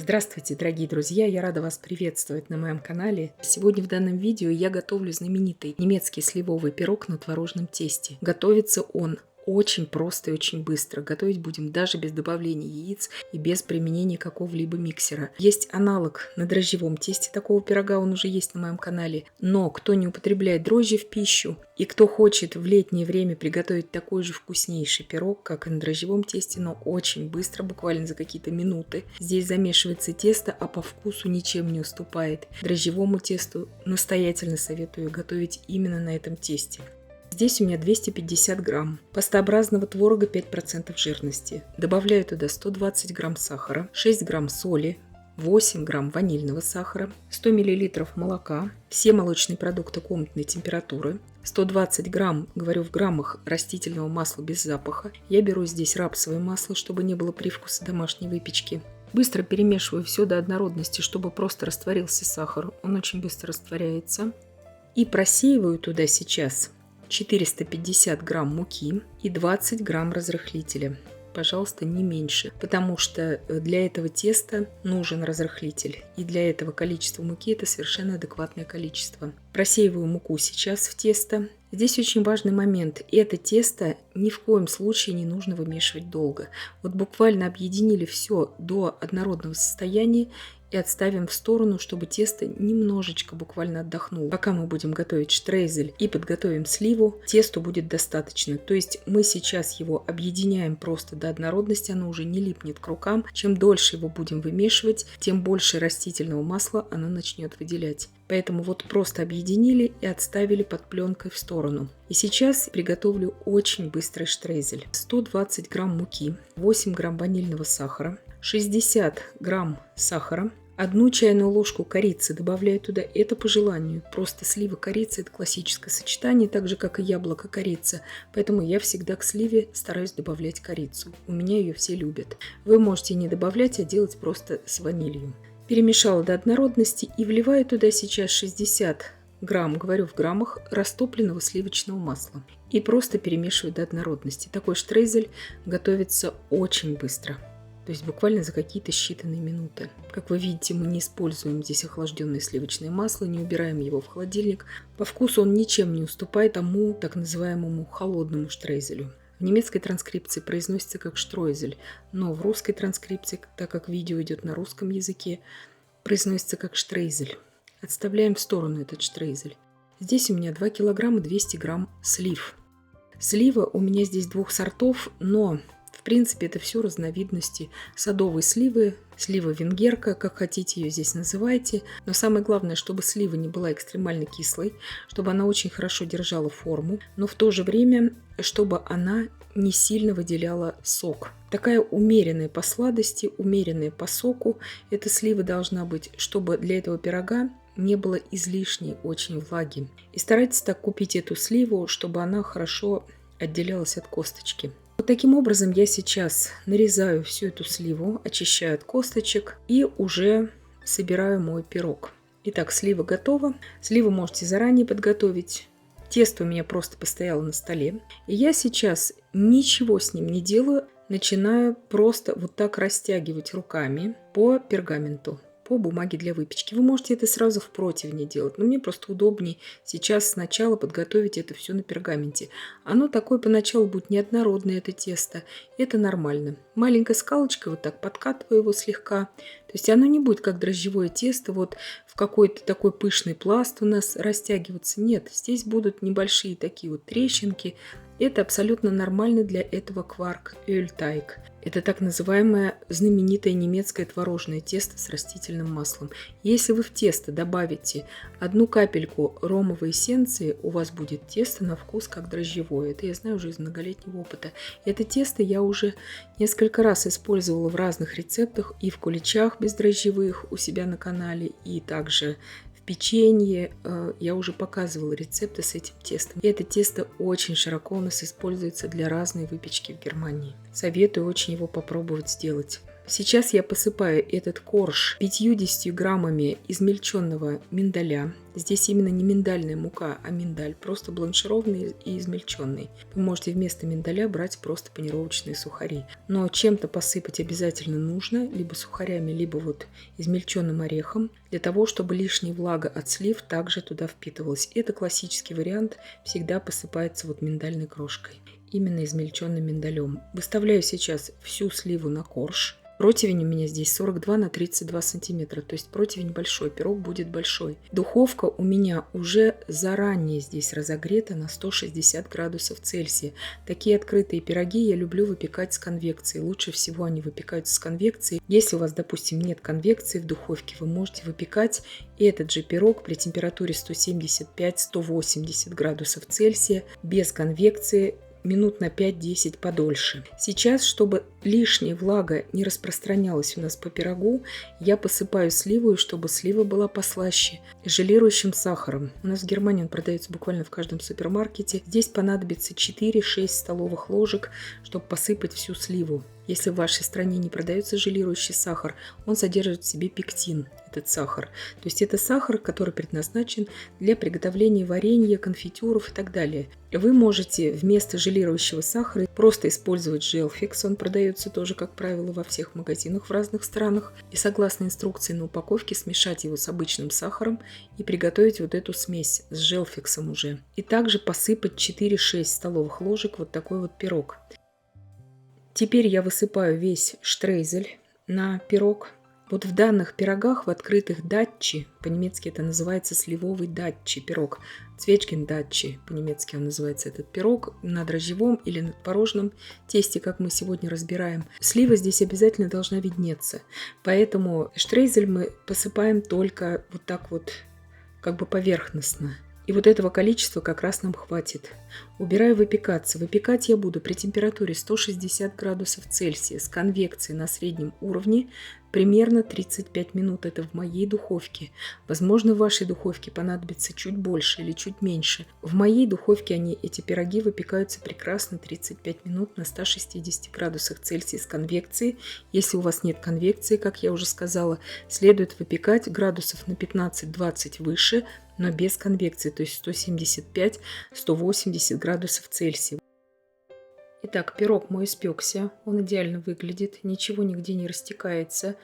Здравствуйте, дорогие друзья! Я рада вас приветствовать на моем канале. Сегодня в данном видео я готовлю знаменитый немецкий сливовый пирог на творожном тесте. Готовится он очень просто и очень быстро. Готовить будем даже без добавления яиц и без применения какого-либо миксера. Есть аналог на дрожжевом тесте такого пирога, он уже есть на моем канале. Но кто не употребляет дрожжи в пищу и кто хочет в летнее время приготовить такой же вкуснейший пирог, как и на дрожжевом тесте, но очень быстро, буквально за какие-то минуты. Здесь замешивается тесто, а по вкусу ничем не уступает дрожжевому тесту. Настоятельно советую готовить именно на этом тесте. Здесь у меня 250 грамм пастообразного творога 5% жирности. Добавляю туда 120 грамм сахара, 6 грамм соли, 8 грамм ванильного сахара, 100 миллилитров молока, все молочные продукты комнатной температуры, 120 грамм, говорю в граммах, растительного масла без запаха. Я беру здесь рапсовое масло, чтобы не было привкуса домашней выпечки. Быстро перемешиваю все до однородности, чтобы просто растворился сахар. Он очень быстро растворяется. И просеиваю туда сейчас 450 грамм муки и 20 грамм разрыхлителя. Пожалуйста, не меньше, потому что для этого теста нужен разрыхлитель. И для этого количества муки это совершенно адекватное количество. Просеиваю муку сейчас в тесто. Здесь очень важный момент. Это тесто ни в коем случае не нужно вымешивать долго. Вот буквально объединили все до однородного состояния и отставим в сторону, чтобы тесто немножечко буквально отдохнуло. Пока мы будем готовить штрейзель и подготовим сливу, тесту будет достаточно. То есть мы сейчас его объединяем просто до однородности, оно уже не липнет к рукам. Чем дольше его будем вымешивать, тем больше растительного масла оно начнет выделять. Поэтому вот просто объединили и отставили под пленкой в сторону. И сейчас приготовлю очень быстрый штрейзель. 120 грамм муки, 8 грамм ванильного сахара, 60 грамм сахара, 1 чайную ложку корицы добавляю туда, это по желанию. Просто слива корица – это классическое сочетание, так же как и яблоко корица. Поэтому я всегда к сливе стараюсь добавлять корицу. У меня ее все любят. Вы можете не добавлять, а делать просто с ванилью. Перемешала до однородности и вливаю туда сейчас 60 грамм, говорю в граммах, растопленного сливочного масла. И просто перемешиваю до однородности. Такой штрейзель готовится очень быстро. То есть буквально за какие-то считанные минуты. Как вы видите, мы не используем здесь охлажденное сливочное масло, не убираем его в холодильник. По вкусу он ничем не уступает тому так называемому холодному штрейзелю. В немецкой транскрипции произносится как штройзель, но в русской транскрипции, так как видео идет на русском языке, произносится как штрейзель. Отставляем в сторону этот штрейзель. Здесь у меня 2 килограмма 200 грамм слив. Слива у меня здесь двух сортов, но в принципе это все разновидности садовой сливы, слива венгерка, как хотите ее здесь называйте. Но самое главное, чтобы слива не была экстремально кислой, чтобы она очень хорошо держала форму, но в то же время, чтобы она не сильно выделяла сок. Такая умеренная по сладости, умеренная по соку. Эта слива должна быть, чтобы для этого пирога не было излишней очень влаги. И старайтесь так купить эту сливу, чтобы она хорошо отделялась от косточки. Вот таким образом я сейчас нарезаю всю эту сливу, очищаю от косточек и уже собираю мой пирог. Итак, слива готова. Сливу можете заранее подготовить. Тесто у меня просто постояло на столе. И я сейчас ничего с ним не делаю. Начинаю просто вот так растягивать руками по пергаменту, по бумаге для выпечки. Вы можете это сразу в противне делать, но мне просто удобнее сейчас сначала подготовить это все на пергаменте. Оно такое поначалу будет неоднородное, это тесто. Это нормально. Маленькой скалочкой вот так подкатываю его слегка. То есть оно не будет как дрожжевое тесто, вот в какой-то такой пышный пласт у нас растягиваться. Нет, здесь будут небольшие такие вот трещинки. Это абсолютно нормально для этого кварк-өльтайг. Это так называемое знаменитое немецкое творожное тесто с растительным маслом. Если вы в тесто добавите 1 капельку ромовой эссенции, у вас будет тесто на вкус как дрожжевое. Это я знаю уже из многолетнего опыта. Это тесто я уже несколько раз использовала в разных рецептах и в куличах бездрожжевых у себя на канале, и также печенье. Я уже показывала рецепты с этим тестом. И это тесто очень широко у нас используется для разной выпечки в Германии. Советую очень его попробовать сделать. Сейчас я посыпаю этот корж 50 граммами измельченного миндаля. Здесь именно не миндальная мука, а миндаль, просто бланшированный и измельченный. Вы можете вместо миндаля брать просто панировочные сухари. Но чем-то посыпать обязательно нужно, либо сухарями, либо вот измельченным орехом, для того, чтобы лишняя влага от слив также туда впитывалась. Это классический вариант, всегда посыпается вот миндальной крошкой, именно измельченным миндалем. Выставляю сейчас всю сливу на корж. Противень у меня здесь 42 на 32 сантиметра, то есть противень большой, пирог будет большой. Духовка у меня уже заранее здесь разогрета на 160 градусов Цельсия. Такие открытые пироги я люблю выпекать с конвекцией. Лучше всего они выпекаются с конвекцией. Если у вас, допустим, нет конвекции в духовке, вы можете выпекать этот же пирог при температуре 175-180 градусов Цельсия без конвекции минут на 5-10 подольше. Сейчас, чтобы лишняя влага не распространялась у нас по пирогу, я посыпаю сливу, чтобы слива была послаще, желирующим сахаром. У нас в Германии он продается буквально в каждом супермаркете. Здесь понадобится 4-6 столовых ложек, чтобы посыпать всю сливу. Если в вашей стране не продается желирующий сахар, он содержит в себе пектин, этот сахар. То есть это сахар, который предназначен для приготовления варенья, конфитюров и так далее. Вы можете вместо желирующего сахара просто использовать желфикс. Он продается тоже, как правило, во всех магазинах в разных странах. И согласно инструкции на упаковке смешать его с обычным сахаром и приготовить вот эту смесь с желфиксом уже. И также посыпать 4-6 столовых ложек вот такой вот пирог. Теперь я высыпаю весь штрейзель на пирог. Вот в данных пирогах, в открытых датчи, по-немецки это называется сливовый датчи пирог, цвечкин датчи, по-немецки он называется этот пирог, на дрожжевом или на творожном тесте, как мы сегодня разбираем. Слива здесь обязательно должна виднеться, поэтому штрейзель мы посыпаем только вот так вот, как бы поверхностно. И вот этого количества как раз нам хватит. Убираю выпекаться. Выпекать я буду при температуре 160 градусов Цельсия с конвекцией на среднем уровне примерно 35 минут. Это в моей духовке. Возможно, в вашей духовке понадобится чуть больше или чуть меньше. В моей духовке эти пироги выпекаются прекрасно 35 минут на 160 градусах Цельсия с конвекцией. Если у вас нет конвекции, как я уже сказала, следует выпекать градусов на 15-20 выше, но без конвекции, то есть 175-180 градусов Цельсия. Итак, пирог мой испекся, он идеально выглядит, ничего нигде не растекается,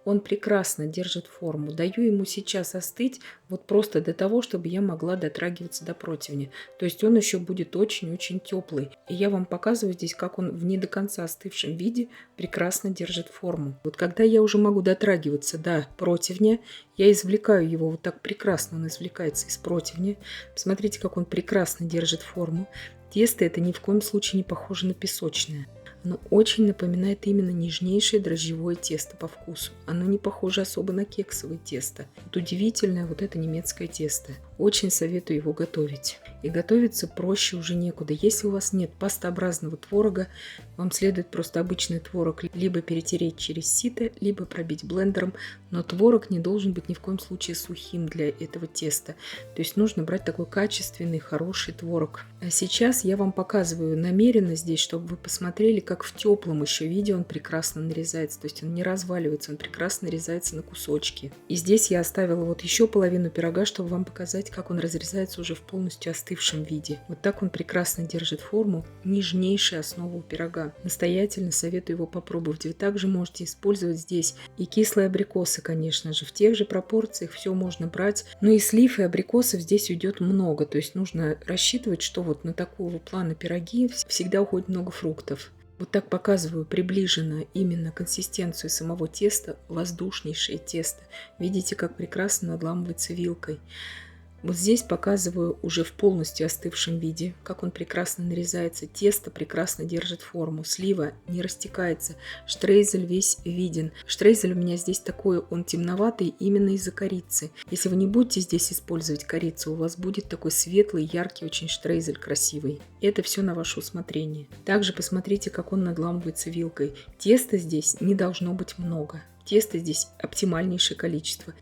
он прекрасно держит форму. Даю ему сейчас остыть вот просто до того, чтобы я могла дотрагиваться до противня. То есть он еще будет очень-очень теплый. И я вам показываю здесь, как он в не до конца остывшем виде прекрасно держит форму. Вот когда я уже могу дотрагиваться до противня, я извлекаю его вот так прекрасно, он извлекается из противня. Посмотрите, как он прекрасно держит форму. Тесто это ни в коем случае не похоже на песочное. Оно очень напоминает именно нежнейшее дрожжевое тесто по вкусу. Оно не похоже особо на кексовое тесто. Вот удивительное вот это немецкое тесто. Очень советую его готовить. И готовиться проще уже некуда. Если у вас нет пастообразного творога, вам следует просто обычный творог либо перетереть через сито, либо пробить блендером. Но творог не должен быть ни в коем случае сухим для этого теста. То есть нужно брать такой качественный, хороший творог. А сейчас я вам показываю намеренно здесь, чтобы вы посмотрели, как в теплом еще виде он прекрасно нарезается. То есть он не разваливается, он прекрасно нарезается на кусочки. И здесь я оставила вот еще половину пирога, чтобы вам показать, как он разрезается уже в полностью остывшем виде. Вот так он прекрасно держит форму. Нежнейшая основа у пирога. Настоятельно советую его попробовать. Вы также можете использовать здесь и кислые абрикосы, конечно же. В тех же пропорциях все можно брать. Но и слив, и абрикосов здесь уйдет много. То есть нужно рассчитывать, что вот на такого плана пироги всегда уходит много фруктов. Вот так показываю приближенно именно консистенцию самого теста, воздушнейшее тесто. Видите, как прекрасно надламывается вилкой. Вот здесь показываю уже в полностью остывшем виде, как он прекрасно нарезается. Тесто прекрасно держит форму. Слива не растекается. Штрейзель весь виден. Штрейзель у меня здесь такой, он темноватый именно из-за корицы. Если вы не будете здесь использовать корицу, у вас будет такой светлый, яркий очень штрейзель красивый. Это все на ваше усмотрение. Также посмотрите, как он надламывается вилкой. Теста здесь не должно быть много. Теста здесь оптимальнейшее количество.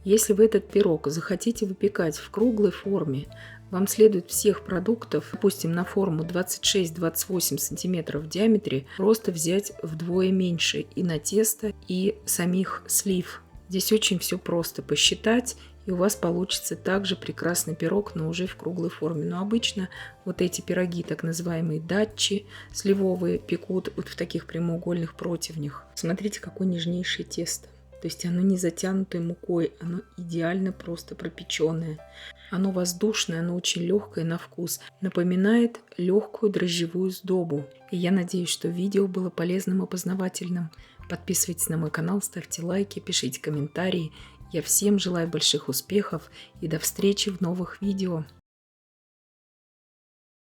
Если вы этот пирог захотите выпекать в круглой форме, Вам следует всех продуктов, допустим, на форму 26-28 сантиметров в диаметре, просто взять вдвое меньше и на тесто, и самих слив. Здесь очень все просто посчитать, и у вас получится также прекрасный пирог, но уже в круглой форме. Но обычно вот эти пироги, так называемые датчи сливовые, пекут вот в таких прямоугольных противнях. Смотрите, какое нежнейшее тесто. То есть оно не затянутое мукой, оно идеально просто пропеченное. Оно воздушное, оно очень легкое на вкус. Напоминает легкую дрожжевую сдобу. И я надеюсь, что видео было полезным и познавательным. Подписывайтесь на мой канал, ставьте лайки, пишите комментарии. Я всем желаю больших успехов и до встречи в новых видео.